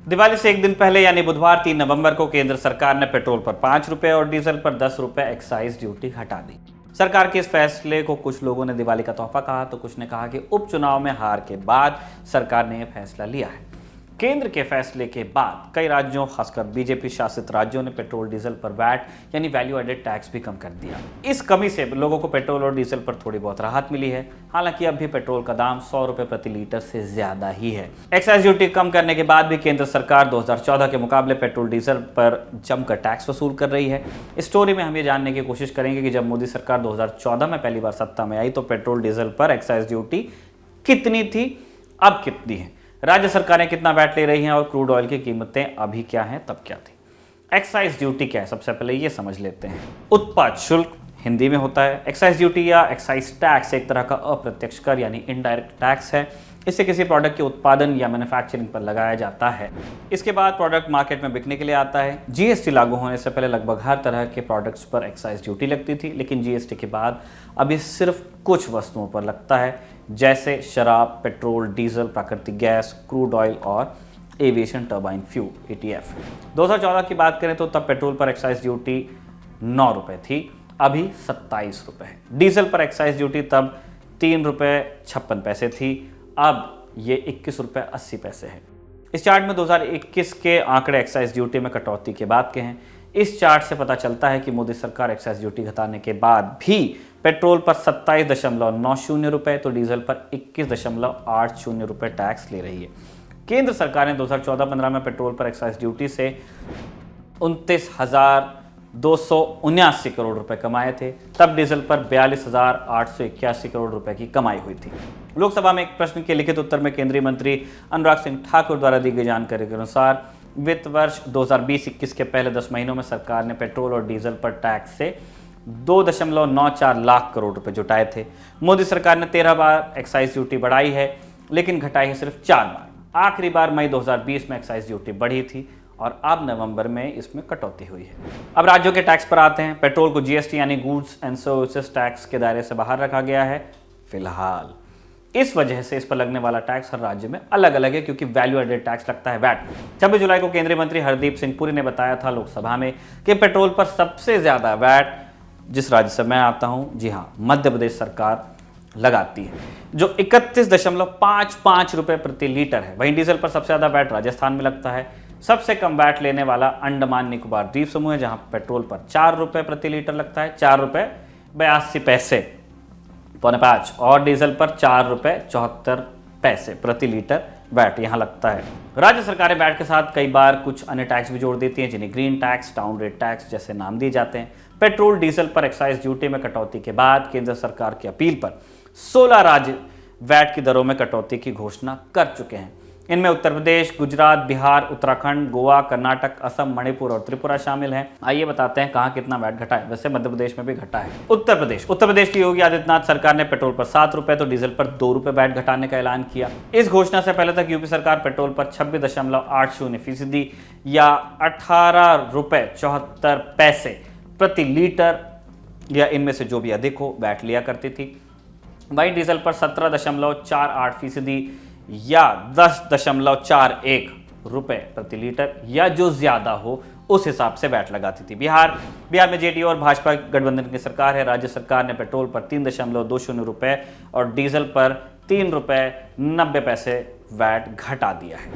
दिवाली से एक दिन पहले यानी बुधवार 3 नवंबर को केंद्र सरकार ने पेट्रोल पर 5 रुपए और डीजल पर 10 रुपए एक्साइज ड्यूटी हटा दी। सरकार के इस फैसले को कुछ लोगों ने दिवाली का तोहफा कहा तो कुछ ने कहा कि उपचुनाव में हार के बाद सरकार ने यह फैसला लिया है। केंद्र के फैसले के बाद कई राज्यों, खासकर बीजेपी शासित राज्यों ने पेट्रोल डीजल पर वैट यानी वैल्यू एडेड टैक्स भी कम कर दिया। इस कमी से लोगों को पेट्रोल और डीजल पर थोड़ी बहुत राहत मिली है। हालांकि अब भी पेट्रोल का दाम 100 रुपए प्रति लीटर से ज्यादा ही है। एक्साइज ड्यूटी कम करने के बाद भी केंद्र सरकार 2014 के मुकाबले पेट्रोल डीजल पर जमकर टैक्स वसूल कर रही है। इस स्टोरी में हम ये जानने की कोशिश करेंगे कि जब मोदी सरकार 2014 में पहली बार सत्ता में आई तो पेट्रोल डीजल पर एक्साइज ड्यूटी कितनी थी, अब कितनी है, राज्य सरकारें कितना वैट ले रही हैं और क्रूड ऑयल की कीमतें अभी क्या हैं, तब क्या थी। एक्साइज ड्यूटी क्या है, सबसे पहले ये समझ लेते हैं। उत्पाद शुल्क हिंदी में होता है। एक्साइज ड्यूटी या एक्साइज टैक्स एक तरह का अप्रत्यक्ष कर यानी इनडायरेक्ट टैक्स है। इससे किसी प्रोडक्ट के उत्पादन या मैन्युफैक्चरिंग पर लगाया जाता है। इसके बाद प्रोडक्ट मार्केट में बिकने के लिए आता है। जीएसटी लागू होने से पहले लगभग हर तरह के प्रोडक्ट्स पर एक्साइज ड्यूटी लगती थी, लेकिन जीएसटी के बाद अब ये सिर्फ कुछ वस्तुओं पर लगता है, जैसे शराब, पेट्रोल, डीजल, प्राकृतिक गैस, क्रूड ऑयल और एविएशन टर्बाइन फ्यूल (एटीएफ). 2014 की बात करें तो तब पेट्रोल पर एक्साइज ड्यूटी 9 रुपए थी, अभी 27 रुपए है। डीजल पर एक्साइज ड्यूटी तब 3 रुपए 56 पैसे थी, अब ये 21 रुपए 80 पैसे है। इस चार्ट में 2021 के आंकड़े एक्साइज ड्यूटी में कटौती के बाद के हैं। इस चार्ट से पता चलता है कि मोदी सरकार एक्साइज ड्यूटी घटाने के बाद भी पेट्रोल पर 27.90 रुपए तो डीजल पर 21.80 रुपए टैक्स ले रही है। केंद्र सरकार ने 2014-15 में पेट्रोल पर एक्साइज ड्यूटी से 29,279 करोड़ रुपए कमाए थे। तब डीजल पर 42,881 करोड़ रुपए की कमाई हुई थी। लोकसभा में एक प्रश्न के लिखित उत्तर में केंद्रीय मंत्री अनुराग सिंह ठाकुर द्वारा दी गई जानकारी के अनुसार वित्त वर्ष 2020-21 के पहले 10 महीनों में सरकार ने पेट्रोल और डीजल पर टैक्स से 2.94 लाख करोड़ रुपए जुटाए थे। मोदी सरकार ने 13 बार एक्साइज ड्यूटी बढ़ाई है, लेकिन घटाई है सिर्फ 4 बार। आखिरी बार मई 2020 में एक्साइज ड्यूटी बढ़ी थी और अब नवंबर में इसमें कटौती हुई है। अब राज्यों के टैक्स पर आते हैं। पेट्रोल को जीएसटी यानी गुड्स एंड सर्विसेज टैक्स के दायरे से बाहर रखा गया है फिलहाल। इस वजह से इस पर लगने वाला टैक्स हर राज्य में अलग अलग है, क्योंकि वैल्यू एडेड टैक्स लगता है वैट। 26 जुलाई को केंद्रीय मंत्री हरदीप सिंह पुरी ने बताया था लोकसभा में कि पेट्रोल पर सबसे ज्यादा वैट जिस राज्य से मैं आता हूं, जी हां, मध्य प्रदेश सरकार लगाती है, जो 31.55 रुपए प्रति लीटर है। वहीं डीजल पर सबसे ज्यादा वैट राजस्थान में लगता है। सबसे कम वैट लेने वाला अंडमान निकोबार द्वीप समूह है, जहां पेट्रोल पर 4 रुपए प्रति लीटर लगता है, 4 रुपए 82 पैसे पौने 5, और डीजल पर 4 रुपए 74 पैसे प्रति लीटर वैट यहां लगता है। राज्य सरकारें वैट के साथ कई बार कुछ अन्य टैक्स भी जोड़ देती हैं, जिन्हें green tax, town rate tax जैसे नाम दिए जाते हैं। पेट्रोल डीजल पर एक्साइज ड्यूटी में कटौती के बाद केंद्र सरकार की अपील पर 16 राज्य वैट की दरों में कटौती की घोषणा कर चुके हैं। इनमें उत्तर प्रदेश, गुजरात, बिहार, उत्तराखंड, गोवा, कर्नाटक, असम, मणिपुर और त्रिपुरा शामिल हैं। आइए बताते हैं कहां कितना वैट घटा है। वैसे मध्य प्रदेश में भी घटा है। उत्तर प्रदेश की योगी आदित्यनाथ सरकार ने पेट्रोल पर 7 रुपए तो डीजल पर 2 रुपए वैट घटाने का ऐलान किया। इस घोषणा से पहले तक यूपी सरकार पेट्रोल पर 26.80% या 18 रुपए 74 पैसे प्रति लीटर या इनमें से जो भी अधिक हो वैट लिया करती थी। वहीं डीजल पर 17.48% या 10.41 रुपए प्रति लीटर या जो ज्यादा हो उस हिसाब से वैट लगाती थी। बिहार में जेडीयू और भाजपा गठबंधन की सरकार है। राज्य सरकार ने पेट्रोल पर 3.20 रुपए और डीजल पर 3 रुपए 90 पैसे वैट घटा दिया है।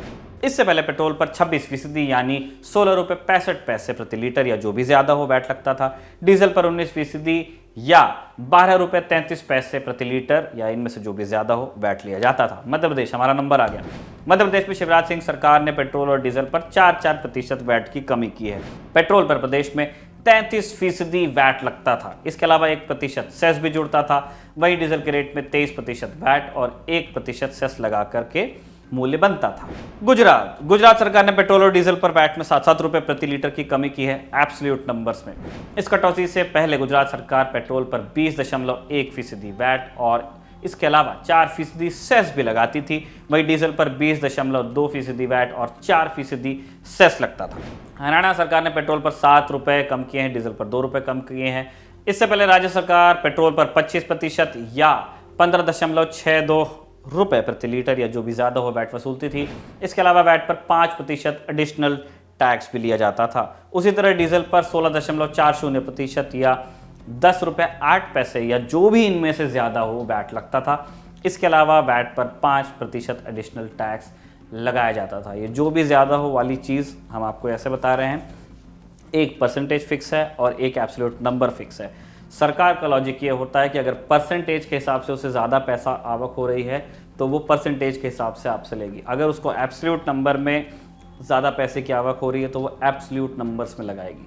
इससे पहले पेट्रोल पर 26% यानी 16 रुपए 65 पैसे प्रति लीटर या जो भी ज्यादा हो वैट लगता था। डीजल पर 19% या 12 रुपए 33 पैसे प्रति लीटर या इनमें से जो भी ज्यादा हो वैट लिया जाता था। मध्य प्रदेश, हमारा नंबर आ गया। मध्य प्रदेश में शिवराज सिंह सरकार ने पेट्रोल और डीजल पर 4% वैट की कमी की है। पेट्रोल पर प्रदेश में 33% वैट लगता था। इसके अलावा 1% सेस भी जुड़ता था। वही डीजल के रेट में 23% वैट और 1% सेस लगा करके मूल्य बनता था। गुजरात सरकार ने पेट्रोल और डीजल पर वैट में 7-7 रुपए प्रति लीटर की कमी की है एब्सोल्यूट नंबर्स में। इस कटौती से पहले गुजरात सरकार पेट्रोल पर 20.1% वैट और इसके अलावा 4% सेस भी लगाती थी। वही डीजल पर 20.2% वैट और 4% सेस लगता था। हरियाणा सरकार ने पेट्रोल पर 7 रुपए कम किए हैं, डीजल पर 2 रुपए कम किए हैं। इससे पहले राज्य सरकार पेट्रोल पर 25% या 15.62 रुपए प्रति लीटर या जो भी ज़्यादा हो वैट वसूलती थी। इसके अलावा वैट पर 5% एडिशनल टैक्स भी लिया जाता था। उसी तरह डीजल पर 16.40% या 10 रुपये 8 पैसे या जो भी इनमें से ज़्यादा हो वैट लगता था। इसके अलावा वैट पर 5% एडिशनल टैक्स लगाया जाता था। ये जो भी ज़्यादा हो वाली चीज़ हम आपको ऐसे बता रहे हैं, एक परसेंटेज फिक्स है और एक एब्सोल्यूट नंबर फिक्स है। सरकार का लॉजिक ये होता है कि अगर परसेंटेज के हिसाब से उसे ज़्यादा पैसा आवक हो रही है तो वो परसेंटेज के हिसाब से आपसे लेगी। अगर उसको एब्सोल्यूट नंबर में ज़्यादा पैसे की आवक हो रही है तो वो एब्सोल्यूट नंबर्स में लगाएगी।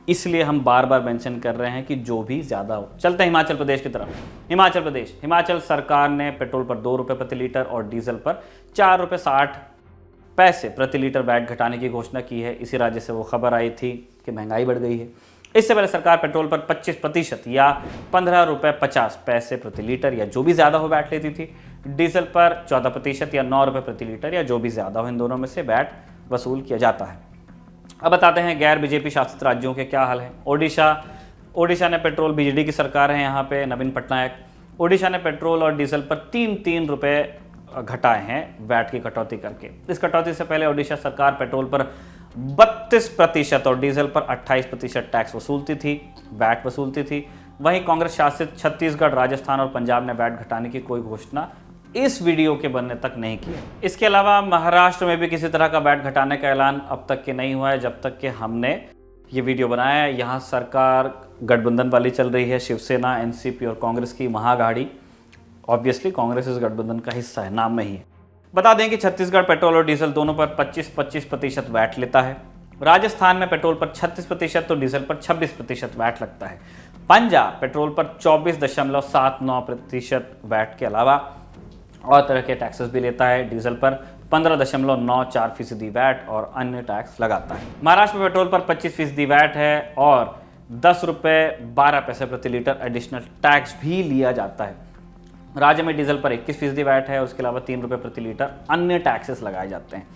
इसलिए हम बार बार मेंशन कर रहे हैं कि जो भी ज़्यादा हो। चलते हैं हिमाचल प्रदेश की तरफ। हिमाचल सरकार ने पेट्रोल पर 2 रुपये प्रति लीटर और डीजल पर 4 रुपये 60 पैसे प्रति लीटर वैट घटाने की घोषणा की है। इसी राज्य से वो खबर आई थी कि महंगाई बढ़ गई है। इससे पहले सरकार पेट्रोल पर 25% या 15 रुपये 50 पैसे प्रति लीटर या जो भी ज़्यादा हो वैट लेती थी। डीजल पर 14% या 9 रुपये प्रति लीटर या जो भी ज़्यादा हो, इन दोनों में से वैट वसूल किया जाता है। अब बताते हैं गैर बीजेपी शासित राज्यों के क्या हाल है। ओडिशा ने पेट्रोल, बीजेडी की सरकार है यहाँ पे, नवीन पटनायक। ओडिशा ने पेट्रोल और डीजल पर 3 रुपये घटाए हैं वैट की कटौती करके। इस कटौती से पहले ओडिशा सरकार पेट्रोल पर 32% और डीजल पर 28% टैक्स वैट वसूलती थी। वहीं कांग्रेस शासित छत्तीसगढ़, राजस्थान और पंजाब ने वैट घटाने की कोई घोषणा इस वीडियो के बनने तक नहीं की। इसके अलावा महाराष्ट्र में भी किसी तरह का वैट घटाने का ऐलान अब तक के नहीं हुआ है जब तक कि हमने ये वीडियो बनाया है। यहाँ सरकार गठबंधन वाली चल रही है, शिवसेना, एनसीपी और कांग्रेस की महागाड़ी। ऑब्वियसली कांग्रेस इस गठबंधन का हिस्सा है, नाम में ही है। बता दें कि छत्तीसगढ़ पेट्रोल और डीजल दोनों पर 25% वैट लेता है। राजस्थान में पेट्रोल पर 36% तो डीजल पर 26% वैट लगता है। पंजाब पेट्रोल पर 24.79% वैट के अलावा और तरह के टैक्सेस भी लेता है। डीजल पर 15.94% वैट और अन्य टैक्स लगाता है। महाराष्ट्र में पेट्रोल पर 25% वैट है और 10 रुपये 12 पैसे प्रति लीटर एडिशनल टैक्स भी लिया जाता है। राज्य में डीजल पर 21% वैट है और उसके अलावा 3 रुपये प्रति लीटर अन्य टैक्सेस लगाए जाते हैं।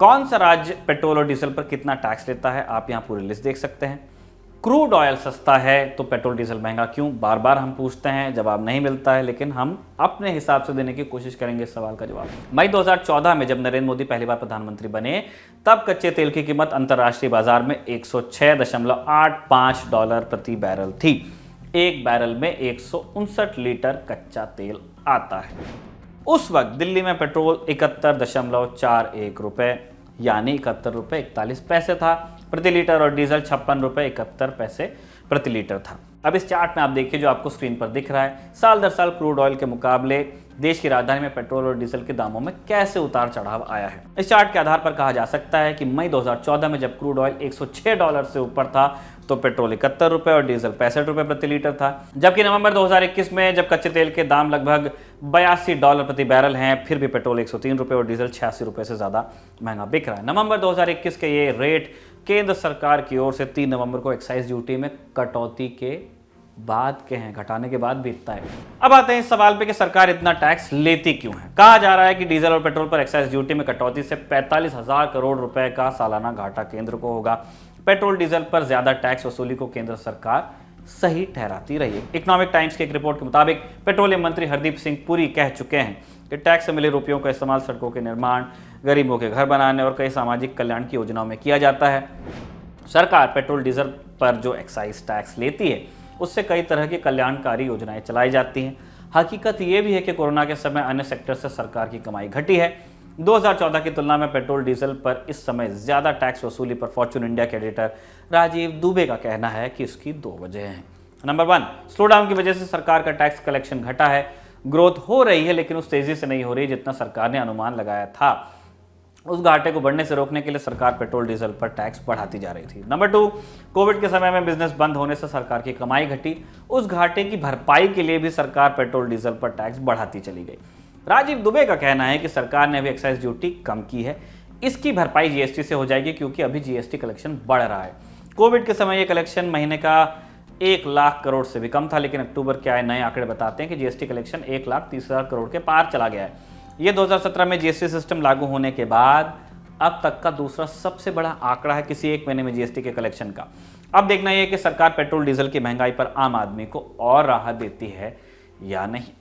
कौन सा राज्य पेट्रोल और डीजल पर कितना टैक्स लेता है आप यहाँ पूरी लिस्ट देख सकते हैं। क्रूड ऑयल सस्ता है तो पेट्रोल डीजल महंगा क्यों, बार बार हम पूछते हैं, जवाब नहीं मिलता है, लेकिन हम अपने हिसाब से देने की कोशिश करेंगे इस सवाल का जवाब। मई 2014 में जब नरेंद्र मोदी पहली बार प्रधानमंत्री बने तब कच्चे तेल की कीमत अंतर्राष्ट्रीय बाजार में $106.85 प्रति बैरल थी। एक बैरल में 159 लीटर कच्चा तेल आता है। उस वक्त दिल्ली में पेट्रोल 71.41 रुपये यानी 71 रुपये 41 पैसे था प्रति लीटर और डीजल 56 रुपये 71 पैसे प्रति लीटर था। अब इस चार्ट में आप देखिए जो आपको स्क्रीन पर दिख रहा है, साल दर साल क्रूड ऑयल के मुकाबले देश की राजधानी में पेट्रोल और डीजल के दामों में कैसे उतार चढ़ाव आया है। इस चार्ट के आधार पर कहा जा सकता है कि मई 2014 में जब क्रूड ऑयल $106 से ऊपर था तो पेट्रोल 71 रुपये और डीजल 65 रुपये प्रति लीटर था। जबकि नवंबर 2021 में जब कच्चे तेल के दाम लगभग $82 प्रति बैरल हैं, फिर भी पेट्रोल 103 रुपये और डीजल 86 रुपये से ज़्यादा महंगा बिक रहा है। नवंबर 2021 के ये रेट केंद्र सरकार की ओर से 3 नवंबर को एक्साइज ड्यूटी में कटौती के बाद के हैं, घटाने के बाद बीतता है। अब आते हैं इस सवाल पे कि सरकार इतना टैक्स लेती क्यों है। कहा जा रहा है कि डीजल और पेट्रोल पर एक्साइज ड्यूटी में कटौती से 45,000 करोड़ रुपए का सालाना घाटा केंद्र को होगा। पेट्रोल डीजल पर ज्यादा टैक्स वसूली को केंद्र सरकार सही ठहराती रही है। इकोनॉमिक टाइम्स की एक रिपोर्ट के मुताबिक पेट्रोलियम मंत्री हरदीप सिंह पुरी कह चुके हैं कि टैक्स से मिले रुपयों का इस्तेमाल सड़कों के निर्माण, गरीबों के घर बनाने और कई सामाजिक कल्याण की योजनाओं में किया जाता है। सरकार पेट्रोल डीजल पर जो एक्साइज टैक्स लेती है उससे कई तरह की कल्याणकारी योजनाएं चलाई जाती हैं। हकीकत ये भी है कि कोरोना के समय अन्य सेक्टर से सरकार की कमाई घटी है। 2014 की तुलना में पेट्रोल डीजल पर इस समय ज्यादा टैक्स वसूली पर फॉर्च्यून इंडिया के एडिटर राजीव दुबे का कहना है कि इसकी 2 वजह हैं। नंबर 1, स्लो डाउन की वजह से सरकार का टैक्स कलेक्शन घटा है। ग्रोथ हो रही है लेकिन उस तेजी से नहीं हो रही जितना सरकार ने अनुमान लगाया था। उस घाटे को बढ़ने से रोकने के लिए सरकार पेट्रोल डीजल पर टैक्स बढ़ाती जा रही थी। नंबर 2, कोविड के समय में बिजनेस बंद होने से सरकार की कमाई घटी। उस घाटे की भरपाई के लिए भी सरकार पेट्रोल डीजल पर टैक्स बढ़ाती चली गई। राजीव दुबे का कहना है कि सरकार ने अभी एक्साइज ड्यूटी कम की है, इसकी भरपाई जीएसटी से हो जाएगी क्योंकि अभी जीएसटी कलेक्शन बढ़ रहा है। कोविड के समय ये कलेक्शन महीने का 1 लाख करोड़ से भी कम था, लेकिन अक्टूबर के आए नए आंकड़े बताते हैं कि जीएसटी कलेक्शन 1,30,000 करोड़ के पार चला गया है। ये 2017 में जीएसटी सिस्टम लागू होने के बाद अब तक का दूसरा सबसे बड़ा आंकड़ा है किसी एक महीने में जीएसटी के कलेक्शन का। अब देखना यह है कि सरकार पेट्रोल डीजल की महंगाई पर आम आदमी को और राहत देती है या नहीं।